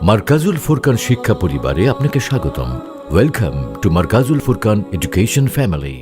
মারকাজুল ফুরকান শিক্ষা পরিবারে আপনাকে স্বাগতম। Welcome to Markazul Furqan education family.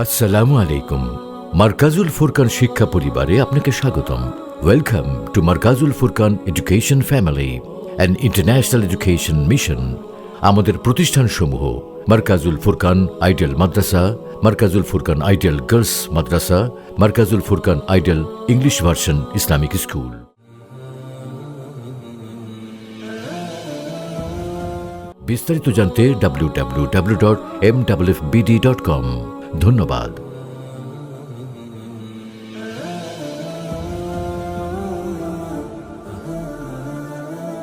আসসালামু আলাইকুম। মারকাজুল ফুরকান শিক্ষা পরিবারে আপনাকে স্বাগতম। Welcome to Markazul Furqan education family, an international education mission. আমাদের প্রতিষ্ঠানসমূহ Markazul Furqan ideal Madrasa, Markazul Furqan ideal girls Madrasa, Markazul Furqan ideal English version Islamic school. বিস্তারিত জানতে www.mffbd.com। ধন্যবাদ।